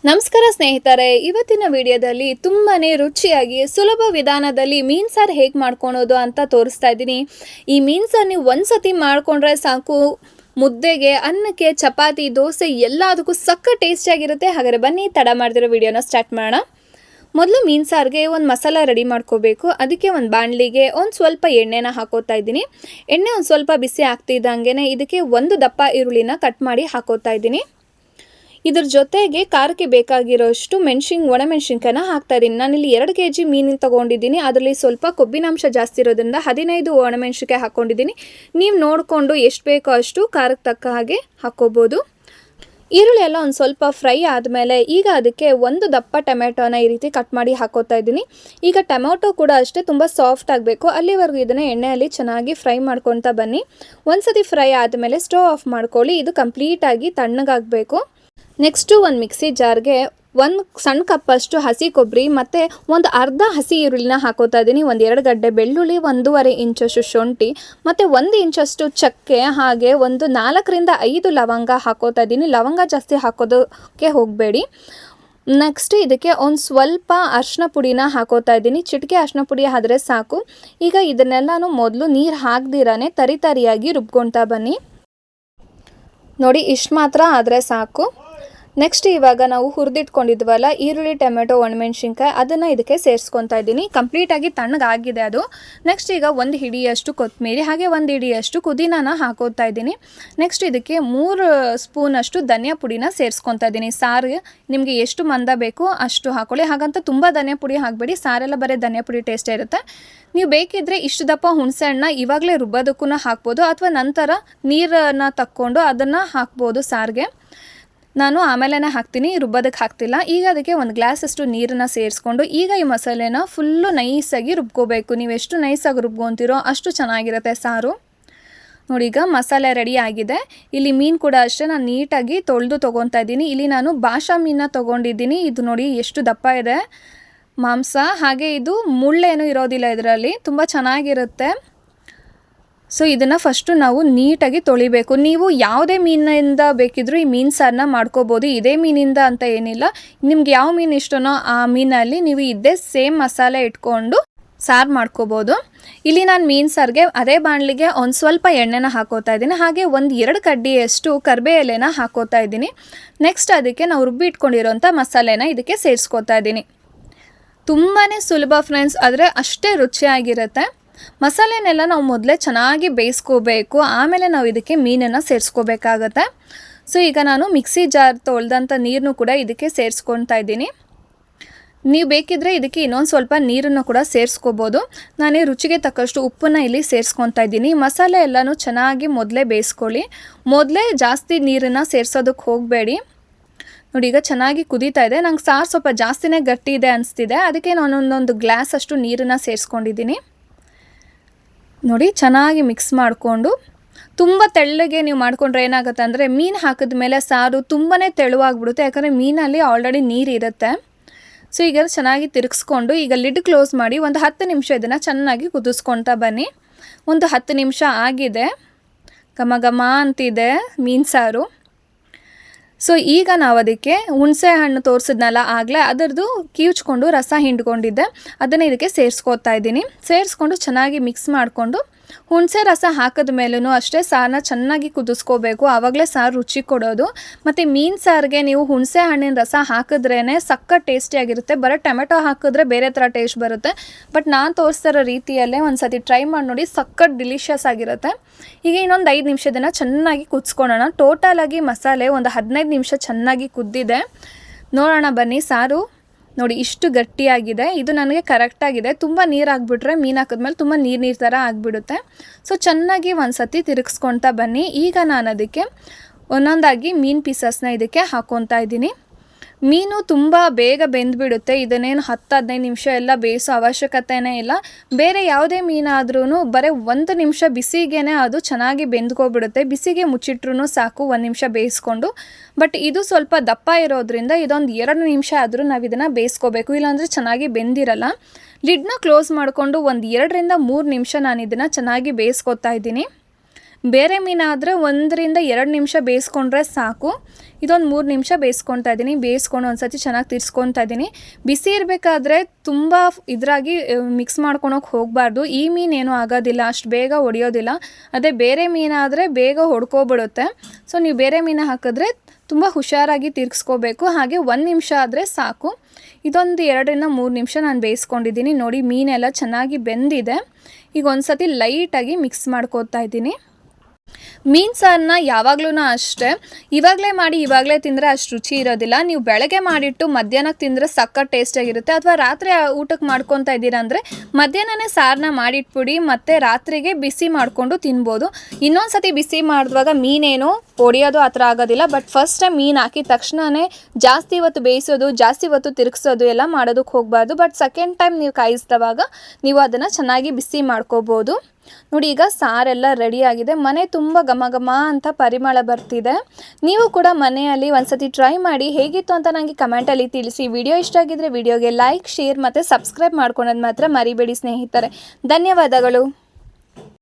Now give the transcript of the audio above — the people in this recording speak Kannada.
ನಮಸ್ಕಾರ ಸ್ನೇಹಿತರೆ, ಇವತ್ತಿನ ವಿಡಿಯೋದಲ್ಲಿ ತುಂಬಾನೇ ರುಚಿಯಾಗಿ ಸುಲಭ ವಿಧಾನದಲ್ಲಿ ಮೀನು ಸಾರು ಹೇಗೆ ಮಾಡ್ಕೊಳೋದು ಅಂತ ತೋರಿಸ್ತಾ ಇದ್ದೀನಿ. ಈ ಮೀನು ಸಾರು ನೀವು ಒಂದ್ಸತಿ ಮಾಡ್ಕೊಂಡ್ರೆ ಸಾಕು, ಮುದ್ದೆಗೆ, ಅನ್ನಕ್ಕೆ, ಚಪಾತಿ, ದೋಸೆ ಎಲ್ಲದಕ್ಕೂ ಸಕ್ಕ ಟೇಸ್ಟಿಯಾಗಿರುತ್ತೆ. ಹಾಗಾದ್ರೆ ಬನ್ನಿ ತಡ ಮಾಡ್ದಿರೋ ವಿಡಿಯೋನ ಸ್ಟಾರ್ಟ್ ಮಾಡೋಣ. ಮೊದಲು ಮೀನು ಸಾರಿಗೆ ಒಂದು ಮಸಾಲ ರೆಡಿ ಮಾಡ್ಕೋಬೇಕು. ಅದಕ್ಕೆ ಒಂದು ಬಾಣಲಿಗೆ ಒಂದು ಸ್ವಲ್ಪ ಎಣ್ಣೆನ ಹಾಕೋತಾ ಇದ್ದೀನಿ. ಎಣ್ಣೆ ಒಂದು ಸ್ವಲ್ಪ ಬಿಸಿ ಆಗ್ತಿದ್ದಂಗೆ ಇದಕ್ಕೆ ಒಂದು ದಪ್ಪ ಈರುಳ್ಳಿನ ಕಟ್ ಮಾಡಿ ಹಾಕೋತಾ ಇದ್ದೀನಿ. ಇದ್ರ ಜೊತೆಗೆ ಖಾರಕ್ಕೆ ಬೇಕಾಗಿರೋಷ್ಟು ಒಣಮೆಣಸಿನ್ಕಾಯಿನ ಹಾಕ್ತಾ ಇದ್ದೀನಿ. ನಾನಿಲ್ಲಿ 2 kg ಮೀನು ತೊಗೊಂಡಿದ್ದೀನಿ. ಅದರಲ್ಲಿ ಸ್ವಲ್ಪ ಕೊಬ್ಬಿನಾಂಶ ಜಾಸ್ತಿ ಇರೋದ್ರಿಂದ 15 ಒಣಮೆಣಸಿನ್ಕಾಯಿ ಹಾಕ್ಕೊಂಡಿದ್ದೀನಿ. ನೀವು ನೋಡಿಕೊಂಡು ಎಷ್ಟು ಬೇಕೋ ಅಷ್ಟು ಖಾರಕ್ಕೆ ತಕ್ಕ ಹಾಗೆ ಹಾಕ್ಕೋಬೋದು. ಈರುಳ್ಳಿ ಎಲ್ಲ ಒಂದು ಸ್ವಲ್ಪ ಫ್ರೈ ಆದಮೇಲೆ ಈಗ ಅದಕ್ಕೆ ಒಂದು ದಪ್ಪ ಟೊಮೆಟೊನ ಈ ರೀತಿ ಕಟ್ ಮಾಡಿ ಹಾಕೋತಾ ಇದ್ದೀನಿ. ಈಗ ಟೊಮೆಟೊ ಕೂಡ ಅಷ್ಟೇ ತುಂಬ ಸಾಫ್ಟ್ ಆಗಬೇಕು. ಅಲ್ಲಿವರೆಗೂ ಇದನ್ನು ಎಣ್ಣೆಯಲ್ಲಿ ಚೆನ್ನಾಗಿ ಫ್ರೈ ಮಾಡ್ಕೊತಾ ಬನ್ನಿ. ಒಂದ್ಸತಿ ಫ್ರೈ ಆದಮೇಲೆ ಸ್ಟವ್ ಆಫ್ ಮಾಡ್ಕೊಳ್ಳಿ. ಇದು ಕಂಪ್ಲೀಟಾಗಿ ತಣ್ಣಗಾಗಬೇಕು. ನೆಕ್ಸ್ಟು ಒಂದು ಮಿಕ್ಸಿ ಜಾರ್ಗೆ ಒಂದು ಸಣ್ಣ ಕಪ್ಪಷ್ಟು ಹಸಿ ಕೊಬ್ಬರಿ ಮತ್ತು ಒಂದು ಅರ್ಧ ಹಸಿ ಈರುಳ್ಳಿನ ಹಾಕೋತಾ ಇದ್ದೀನಿ. 1-2 ಗಡ್ಡೆ ಬೆಳ್ಳುಳ್ಳಿ, 1.5 ಇಂಚಷ್ಟು ಶುಂಠಿ ಮತ್ತು 1 ಇಂಚಷ್ಟು ಚಕ್ಕೆ, ಹಾಗೆ ಒಂದು 4-5 ಲವಂಗ ಹಾಕೋತಾ ಇದ್ದೀನಿ. ಲವಂಗ ಜಾಸ್ತಿ ಹಾಕೋದಕ್ಕೆ ಹೋಗಬೇಡಿ. ನೆಕ್ಸ್ಟ್ ಇದಕ್ಕೆ ಒಂದು ಸ್ವಲ್ಪ ಅರಿಶಿನ ಪುಡಿನ ಹಾಕೋತಾ ಇದ್ದೀನಿ. ಚಿಟಿಕೆ ಅರಿಶಿನ ಪುಡಿ ಆದರೆ ಸಾಕು. ಈಗ ಇದನ್ನೆಲ್ಲನೂ ಮೊದಲು ನೀರು ಹಾಕ್ದಿರಾನೆ ತರಿಯಾಗಿ ರುಬ್ಕೊಳ್ತಾ ಬನ್ನಿ. ನೋಡಿ, ಇಷ್ಟು ಮಾತ್ರ ಆದರೆ ಸಾಕು. ನೆಕ್ಸ್ಟ್ ಇವಾಗ ನಾವು ಹುರಿದಿಟ್ಕೊಂಡಿದ್ವಲ್ಲ ಈರುಳ್ಳಿ, ಟೊಮೆಟೊ, ಒಣಮೆಣಸಿನ್ಕಾಯಿ, ಅದನ್ನು ಇದಕ್ಕೆ ಸೇರಿಸ್ಕೊತಾ ಇದ್ದೀನಿ. ಕಂಪ್ಲೀಟಾಗಿ ತಣ್ಣಗಾಗಿದೆ ಅದು. ನೆಕ್ಸ್ಟ್ ಈಗ 1 ಹಿಡಿಯಷ್ಟು ಕೊತ್ತಂಬರಿ, ಹಾಗೆ 1 ಹಿಡಿಯಷ್ಟು ಪುದೀನಾನ ಹಾಕೋತಾ ಇದ್ದೀನಿ. ನೆಕ್ಸ್ಟ್ ಇದಕ್ಕೆ 3 ಸ್ಪೂನಷ್ಟು ಧನಿಯಾ ಪುಡಿನ ಸೇರಿಸ್ಕೊತಾ ಇದ್ದೀನಿ. ಸಾರಿಗೆ ನಿಮಗೆ ಎಷ್ಟು ಮಂದ ಬೇಕು ಅಷ್ಟು ಹಾಕೊಳ್ಳಿ. ಹಾಗಂತ ತುಂಬ ಧನಿಯಾ ಪುಡಿ ಹಾಕಬೇಡಿ, ಸಾರೆಲ್ಲ ಬರೀ ಧನಿಯಾ ಪುಡಿ ಟೇಸ್ಟೇ ಇರುತ್ತೆ. ನೀವು ಬೇಕಿದ್ದರೆ ಇಷ್ಟು ದಪ್ಪ ಹುಣಸೆ ಹಣ್ಣನ್ನ ಇವಾಗಲೇ ರುಬ್ಬೋದಕ್ಕೂ ಹಾಕ್ಬೋದು, ಅಥವಾ ನಂತರ ನೀರನ್ನು ತಕ್ಕೊಂಡು ಅದನ್ನು ಹಾಕ್ಬೋದು ಸಾರಿಗೆ. ನಾನು ಆಮೇಲೆ ಹಾಕ್ತೀನಿ, ರುಬ್ಬೋದಕ್ಕೆ ಹಾಕ್ತಿಲ್ಲ. ಈಗ ಅದಕ್ಕೆ 1 ಗ್ಲಾಸಷ್ಟು ನೀರನ್ನು ಸೇರಿಸ್ಕೊಂಡು ಈಗ ಈ ಮಸಾಲೆನ ಫುಲ್ಲು ನೈಸಾಗಿ ರುಬ್ಕೋಬೇಕು. ನೀವು ಎಷ್ಟು ನೈಸಾಗಿ ರುಬ್ಕೊತೀರೋ ಅಷ್ಟು ಚೆನ್ನಾಗಿರುತ್ತೆ ಸಾರು. ನೋಡಿ, ಈಗ ಮಸಾಲೆ ರೆಡಿ ಆಗಿದೆ. ಇಲ್ಲಿ ಮೀನು ಕೂಡ ಅಷ್ಟೇ ನಾನು ನೀಟಾಗಿ ತೊಳೆದು ತೊಗೊತಾ ಇದ್ದೀನಿ. ಇಲ್ಲಿ ನಾನು ಬಾಷಾ ಮೀನನ್ನ ತೊಗೊಂಡಿದ್ದೀನಿ. ಇದು ನೋಡಿ ಎಷ್ಟು ದಪ್ಪ ಇದೆ ಮಾಂಸ, ಹಾಗೆ ಇದು ಮುಳ್ಳೇನೂ ಇರೋದಿಲ್ಲ ಇದರಲ್ಲಿ, ತುಂಬ ಚೆನ್ನಾಗಿರುತ್ತೆ. ಸೊ ಇದನ್ನು ಫಸ್ಟು ನಾವು ನೀಟಾಗಿ ತೊಳಿಬೇಕು. ನೀವು ಯಾವುದೇ ಮೀನಿಂದ ಬೇಕಿದ್ರೂ ಈ ಮೀನು ಸಾರನ್ನ ಮಾಡ್ಕೋಬೋದು. ಇದೇ ಮೀನಿಂದ ಅಂತ ಏನಿಲ್ಲ, ನಿಮ್ಗೆ ಯಾವ ಮೀನು ಇಷ್ಟನೋ ಆ ಮೀನಲ್ಲಿ ನೀವು ಇದ್ದೇ ಸೇಮ್ ಮಸಾಲೆ ಇಟ್ಕೊಂಡು ಸಾರು ಮಾಡ್ಕೋಬೋದು. ಇಲ್ಲಿ ನಾನು ಮೀನು ಸಾರಿಗೆ ಅದೇ ಬಾಣಲಿಗೆ ಒಂದು ಸ್ವಲ್ಪ ಎಣ್ಣೆನ ಹಾಕೋತಾ ಇದ್ದೀನಿ. ಹಾಗೆ 1-2 ಕಡ್ಡಿಯಷ್ಟು ಕರಿಬೇವು ಎಲೆನ ಹಾಕೋತಾ ಇದ್ದೀನಿ. ನೆಕ್ಸ್ಟ್ ಅದಕ್ಕೆ ನಾವು ರುಬ್ಬಿ ಇಟ್ಕೊಂಡಿರೋಂಥ ಮಸಾಲೆನ ಇದಕ್ಕೆ ಸೇರಿಸ್ಕೋತಾ ಇದ್ದೀನಿ. ತುಂಬಾ ಸುಲಭ ಫ್ರೆಂಡ್ಸ್, ಆದರೆ ಅಷ್ಟೇ ರುಚಿಯಾಗಿರುತ್ತೆ. ಮಸಾಲೆನೆಲ್ಲ ನಾವು ಮೊದಲೇ ಚೆನ್ನಾಗಿ ಬೇಯಿಸ್ಕೋಬೇಕು, ಆಮೇಲೆ ನಾವು ಇದಕ್ಕೆ ಮೀನನ್ನು ಸೇರಿಸ್ಕೋಬೇಕಾಗತ್ತೆ. ಸೊ ಈಗ ನಾನು ಮಿಕ್ಸಿ ಜಾರ್ ತೊಳೆದಂಥ ನೀರನ್ನು ಕೂಡ ಇದಕ್ಕೆ ಸೇರಿಸ್ಕೊತಾ ಇದ್ದೀನಿ. ನೀವು ಬೇಕಿದ್ದರೆ ಇದಕ್ಕೆ ಇನ್ನೊಂದು ಸ್ವಲ್ಪ ನೀರನ್ನು ಕೂಡ ಸೇರಿಸ್ಕೋಬೋದು. ನಾನು ರುಚಿಗೆ ತಕ್ಕಷ್ಟು ಉಪ್ಪನ್ನು ಇಲ್ಲಿ ಸೇರಿಸ್ಕೊತಾ ಇದ್ದೀನಿ. ಮಸಾಲೆ ಎಲ್ಲನೂ ಚೆನ್ನಾಗಿ ಮೊದಲೇ ಬೇಯಿಸ್ಕೊಳ್ಳಿ. ಮೊದಲೇ ಜಾಸ್ತಿ ನೀರನ್ನು ಸೇರಿಸೋದಕ್ಕೆ ಹೋಗಬೇಡಿ. ನೋಡಿ, ಈಗ ಚೆನ್ನಾಗಿ ಕುದೀತಾ ಇದೆ. ನಂಗೆ ಸಾರು ಸ್ವಲ್ಪ ಜಾಸ್ತಿನೇ ಗಟ್ಟಿ ಇದೆ ಅನಿಸ್ತಿದೆ, ಅದಕ್ಕೆ ನಾನು ಒಂದೊಂದು ಗ್ಲಾಸ್ ಅಷ್ಟು ನೀರನ್ನು ಸೇರಿಸ್ಕೊಂಡಿದ್ದೀನಿ. ನೋಡಿ, ಚೆನ್ನಾಗಿ ಮಿಕ್ಸ್ ಮಾಡಿಕೊಂಡು, ತುಂಬ ತೆಳ್ಳಗೆ ನೀವು ಮಾಡಿಕೊಂಡ್ರೆ ಏನಾಗುತ್ತೆ ಅಂದರೆ ಮೀನು ಹಾಕಿದ ಮೇಲೆ ಸಾರು ತುಂಬಾ ತೆಳುವಾಗಿಬಿಡುತ್ತೆ, ಯಾಕಂದರೆ ಮೀನಲ್ಲಿ ಆಲ್ರೆಡಿ ನೀರು ಇರುತ್ತೆ. ಸೊ ಈಗ ಚೆನ್ನಾಗಿ ತಿರುಗಿಸ್ಕೊಂಡು ಈಗ ಲಿಡ್ ಕ್ಲೋಸ್ ಮಾಡಿ ಒಂದು 10 ನಿಮಿಷ ಇದನ್ನು ಚೆನ್ನಾಗಿ ಕುದಿಸ್ಕೊಳ್ತಾ ಬನ್ನಿ. ಒಂದು 10 ನಿಮಿಷ ಆಗಿದೆ, ಘಮ ಘಮ ಅಂತಿದೆ ಮೀನು ಸಾರು. ಸೊ ಈಗ ನಾವು ಅದಕ್ಕೆ ಹುಣಸೆ ಹಣ್ಣು ತೋರಿಸಿದ್ನಲ್ಲ ಆಗಲೇ, ಅದರದ್ದು ಕಿವುಚ್ಕೊಂಡು ರಸ ಹಿಂಡ್ಕೊಂಡಿದ್ದೆ, ಅದನ್ನು ಇದಕ್ಕೆ ಸೇರಿಸ್ಕೋತಾ ಇದ್ದೀನಿ. ಸೇರಿಸ್ಕೊಂಡು ಚೆನ್ನಾಗಿ ಮಿಕ್ಸ್ ಮಾಡಿಕೊಂಡು ಹುಣಸೆ ರಸ ಹಾಕಿದ ಮೇಲೂ ಅಷ್ಟೇ ಸಾರನ್ನ ಚೆನ್ನಾಗಿ ಕುದಿಸ್ಕೋಬೇಕು, ಆವಾಗಲೇ ಸಾರು ರುಚಿ ಕೊಡೋದು. ಮತ್ತು ಮೀನು ಸಾರಿಗೆ ನೀವು ಹುಣಸೆ ಹಣ್ಣಿನ ರಸ ಹಾಕಿದ್ರೇ ಸಕ್ಕ ಟೇಸ್ಟಿಯಾಗಿರುತ್ತೆ. ಬರೀ ಟೊಮೆಟೊ ಹಾಕಿದ್ರೆ ಬೇರೆ ಥರ ಟೇಸ್ಟ್ ಬರುತ್ತೆ. ಬಟ್ ನಾನು ತೋರಿಸ್ತಿರೋ ರೀತಿಯಲ್ಲೇ ಒಂದು ಸತಿ ಟ್ರೈ ಮಾಡಿ ನೋಡಿ, ಸಕ್ಕ ಡಿಲಿಷಿಯಸ್ ಆಗಿರುತ್ತೆ. ಈಗ ಇನ್ನೊಂದು 5 ನಿಮಿಷದನ್ನು ಚೆನ್ನಾಗಿ ಕುದಿಸ್ಕೊಳ್ಳೋಣ. ಟೋಟಲಾಗಿ ಮಸಾಲೆ ಒಂದು 15 ನಿಮಿಷ ಚೆನ್ನಾಗಿ ಕುದ್ದಿದೆ. ನೋಡೋಣ ಬನ್ನಿ. ಸಾರು ನೋಡಿ ಇಷ್ಟು ಗಟ್ಟಿಯಾಗಿದೆ, ಇದು ನನಗೆ ಕರೆಕ್ಟಾಗಿದೆ. ತುಂಬ ನೀರು ಹಾಕ್ಬಿಟ್ರೆ ಮೀನು ಹಾಕಿದ್ಮೇಲೆ ತುಂಬ ನೀರು ಥರ ಆಗಿಬಿಡುತ್ತೆ. ಸೊ ಚೆನ್ನಾಗಿ ಒಂದು ಸತಿ ತಿರುಗಿಸ್ಕೊಳ್ತಾ ಬನ್ನಿ. ಈಗ ನಾನು ಅದಕ್ಕೆ ಒಂದೊಂದಾಗಿ ಮೀನು ಪೀಸಸ್ನ ಇದಕ್ಕೆ ಹಾಕ್ಕೊತಾ ಇದ್ದೀನಿ. ಮೀನು ತುಂಬ ಬೇಗ ಬೆಂದುಬಿಡುತ್ತೆ, ಇದನ್ನೇನು 10-15 ನಿಮಿಷ ಎಲ್ಲ ಬೇಯಿಸೋ ಅವಶ್ಯಕತೆಯೇ ಇಲ್ಲ. ಬೇರೆ ಯಾವುದೇ ಮೀನಾದ್ರೂ ಬರೀ 1 ನಿಮಿಷ ಬಿಸಿಗೇ ಅದು ಚೆನ್ನಾಗಿ ಬೆಂದ್ಕೊಬಿಡುತ್ತೆ. ಬಿಸಿಗೆ ಮುಚ್ಚಿಟ್ರೂ ಸಾಕು 1 ನಿಮಿಷ ಬೇಯಿಸ್ಕೊಂಡು. ಬಟ್ ಇದು ಸ್ವಲ್ಪ ದಪ್ಪ ಇರೋದ್ರಿಂದ ಇದೊಂದು 2 ನಿಮಿಷ ಆದರೂ ನಾವು ಇದನ್ನು ಬೇಯಿಸ್ಕೋಬೇಕು, ಇಲ್ಲಾಂದರೆ ಚೆನ್ನಾಗಿ ಬೆಂದಿರಲ್ಲ. ಲಿಡ್ನ ಕ್ಲೋಸ್ ಮಾಡಿಕೊಂಡು ಒಂದು 2-3 ನಿಮಿಷ ನಾನು ಇದನ್ನು ಚೆನ್ನಾಗಿ ಬೇಯಿಸ್ಕೊತಾ ಇದ್ದೀನಿ. ಬೇರೆ ಮೀನಾದರೆ 1-2 ನಿಮಿಷ ಬೇಯಿಸ್ಕೊಂಡ್ರೆ ಸಾಕು. ಇದೊಂದು 3 ನಿಮಿಷ ಬೇಯಿಸ್ಕೊತಾ ಇದ್ದೀನಿ. ಬೇಯಿಸ್ಕೊಂಡು ಒಂದ್ಸತಿ ಚೆನ್ನಾಗಿ ತಿರ್ಸ್ಕೊತಾ ಇದ್ದೀನಿ. ಬಿಸಿ ಇರಬೇಕಾದ್ರೆ ತುಂಬ ಇದ್ರಾಗಿ ಮಿಕ್ಸ್ ಮಾಡ್ಕೊಳಕ್ಕೆ ಹೋಗಬಾರ್ದು. ಈ ಮೀನೇನು ಆಗೋದಿಲ್ಲ, ಅಷ್ಟು ಬೇಗ ಒಡೆಯೋದಿಲ್ಲ. ಅದೇ ಬೇರೆ ಮೀನಾದರೆ ಬೇಗ ಹೊಡ್ಕೊಬಿಡುತ್ತೆ. ಸೊ ನೀವು ಬೇರೆ ಮೀನು ಹಾಕಿದ್ರೆ ತುಂಬ ಹುಷಾರಾಗಿ ತಿರ್ಗಿಸ್ಕೋಬೇಕು. ಹಾಗೆ 1 ನಿಮಿಷ ಆದರೆ ಸಾಕು. ಇದೊಂದು 2-3 ನಿಮಿಷ ನಾನು ಬೇಯಿಸ್ಕೊಂಡಿದ್ದೀನಿ. ನೋಡಿ ಮೀನೆಲ್ಲ ಚೆನ್ನಾಗಿ ಬೆಂದಿದೆ. ಈಗ ಒಂದು ಸತಿ ಲೈಟಾಗಿ ಮಿಕ್ಸ್ ಮಾಡ್ಕೋತಾ ಇದ್ದೀನಿ. ಮೀನು ಸಾರನ್ನ ಯಾವಾಗಲೂ ಅಷ್ಟೇ ಇವಾಗಲೇ ಮಾಡಿ ಇವಾಗಲೇ ತಿಂದರೆ ಅಷ್ಟು ರುಚಿ ಇರೋದಿಲ್ಲ. ನೀವು ಬೆಳಗ್ಗೆ ಮಾಡಿಟ್ಟು ಮಧ್ಯಾಹ್ನಕ್ಕೆ ತಿಂದರೆ ಸಕ್ಕ ಟೇಸ್ಟಾಗಿರುತ್ತೆ. ಅಥವಾ ರಾತ್ರಿ ಊಟಕ್ಕೆ ಮಾಡ್ಕೊತಾ ಇದ್ದೀರಾ ಅಂದರೆ ಮಧ್ಯಾಹ್ನನೇ ಸಾರನ್ನ ಮಾಡಿಟ್ಬಿಡಿ, ಮತ್ತು ರಾತ್ರಿಗೆ ಬಿಸಿ ಮಾಡಿಕೊಂಡು ತಿನ್ಬೋದು. ಇನ್ನೊಂದು ಸತಿ ಬಿಸಿ ಮಾಡಿದಾಗ ಮೀನೇನು ಒಡೆಯೋದು ಆ ಥರ ಆಗೋದಿಲ್ಲ. ಬಟ್ ಫಸ್ಟ್ ಟೈಮ್ ಮೀನು ಹಾಕಿದ ತಕ್ಷಣವೇ ಜಾಸ್ತಿ ಹೊತ್ತು ಬೇಯಿಸೋದು, ಜಾಸ್ತಿ ಹೊತ್ತು ತಿರುಗಿಸೋದು ಎಲ್ಲ ಮಾಡೋದಕ್ಕೆ ಹೋಗಬಾರ್ದು. ಬಟ್ ಸೆಕೆಂಡ್ ಟೈಮ್ ನೀವು ಕಾಯಿಸಿದವಾಗ ನೀವು ಅದನ್ನು ಚೆನ್ನಾಗಿ ಬಿಸಿ ಮಾಡ್ಕೋಬೋದು. ನೋಡಿ ಈಗ ಸಾರೆಲ್ಲ ರೆಡಿಯಾಗಿದೆ. ಮನೆ ತುಂಬ ಘಮ ಘಮ ಅಂತ ಪರಿಮಳ ಬರ್ತಿದೆ. ನೀವು ಕೂಡ ಮನೆಯಲ್ಲಿ ಒಂದ್ಸತಿ ಟ್ರೈ ಮಾಡಿ ಹೇಗಿತ್ತು ಅಂತ ನನಗೆ ಕಮೆಂಟಲ್ಲಿ ತಿಳಿಸಿ. ವಿಡಿಯೋ ಇಷ್ಟ ಆಗಿದ್ರೆ ವಿಡಿಯೋಗೆ ಲೈಕ್, ಶೇರ್ ಮತ್ತು ಸಬ್ಸ್ಕ್ರೈಬ್ ಮಾಡ್ಕೊಳೋದು ಮಾತ್ರ ಮರಿಬೇಡಿ ಸ್ನೇಹಿತರೆ. ಧನ್ಯವಾದಗಳು.